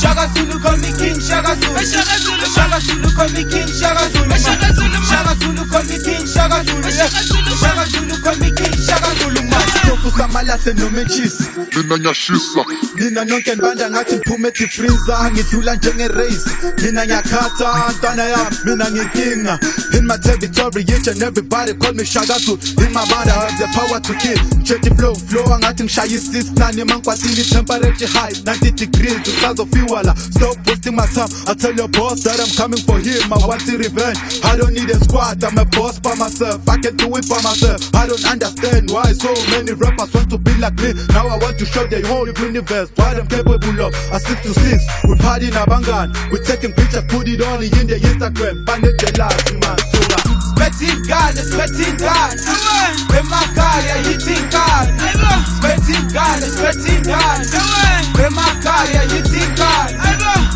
Shaka Zulu call me King Shaka Zulu. Shaka Zulu call me King Shaka Zulu. Shaka Zulu call me King Shaka Zulu. Shaka Zulu call me King Shaka Zulu. Stop samalahle noma cheese. Mina ngiyashisa. Mina nonke nibanda ngathi ngiphume freezer ngidlula njenge race. Mina ngiyakhatha ntwana yami mina ngikinga. In my territory each and everybody call me Shaka Zulu. In my mind I have the power to kill. Jetty flow ngathi ngishaya isisnani mangikwatini temperature high 90 degrees usazofiwala. Stop wasting my time. I tell your boss that I'm coming for him. I want the revenge. I don't need a squad. I'm a boss by myself. I can do it by myself. I don't understand why so many rappers want to be like me. Now I want to show the whole universe what I'm capable of. I 6 to 6. We party in Abangan. We taking pictures, put it on in the Instagram. Find it the last man. Sweating God, sweating God. When my car, you're hitting God. Sweating God, sweating God. When my car, you're hitting God.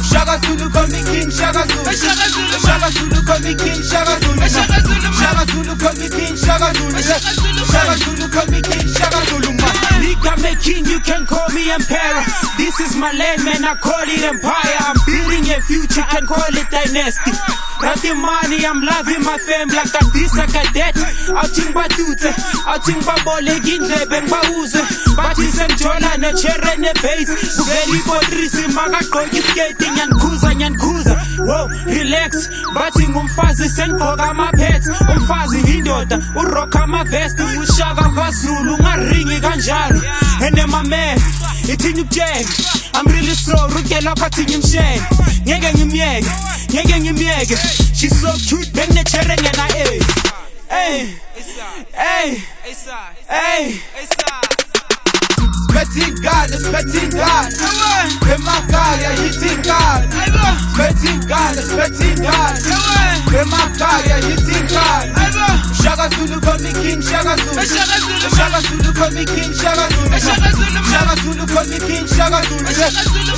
Shaka Zulu call me King Shaka Zulu. Shaka Zulu call me King Shaka Zulu. Shaka Zulu call me King Shaka Zulu. Shaka Zulu call me King Shaka Zulu. Nigga me king, you can call me emperor. This is my land, man, I call it empire. I'm building a future, can call it dynasty. Nothing money, I'm loving my fam like a this, like a that. Outing batute, outing babole gindlebe ngibawuze. Bathi sengijola nechere nebase. Very bodrisi magaqoki skating nyankhuza. Whoa, relax. Bathi ngumfazi sengqoka ama-pets. Umfazi indoda, urocka ama-vest. Ushaka kwaZulu ungaringi kanjalo. And then my man, ithini ukujeng. I'm really slow, rukela phathi ngimshenge. Ngeke ngimyeke. She's so cute, benginechere ngena hey. Sweating God, sweating God. When my car, you're hitting God. Sweating God, sweating God. When my car, you're hitting God. Shaka Zulu call me King Shaka Zulu. Shaka Zulu call me King Shaka Zulu. Shaka Zulu call me King Shaka Zulu.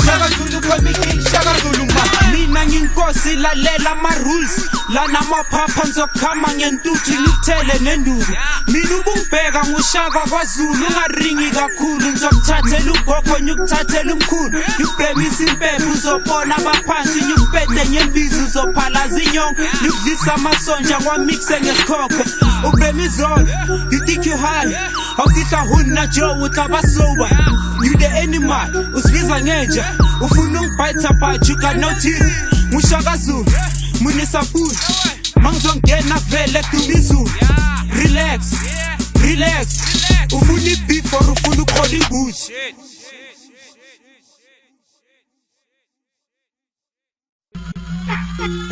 Shaka Zulu call me King Shaka Zulu. Mina nginkosi lalela ama-rules. Lana amaphapha ngizokhama ngentuthu ngikuthele nenduku. Mina ubungibheka nguShaka kwaZulu ungaringi kakhulu. Ngizokuthathela ugogo ngikuthathela umkhulu. Ngikubhemisa impepho uzobona abaphansi. Ngikupete ngembizi uzophalaza inyongo. Ngikudlisa amasonja ngwamixe ngesikhokho. Ubhemizolo, you think you high. Awufihla huni na Joe uhlaba sober. You the animal, usibiza ngenja. Ufuna ungibhayitha but you got no teeth. Ngushaka Zulu, munisa food. Mangizongena vele kubizulu. Relax. Ufuna i-beef or ufuna ukhola imbuzi.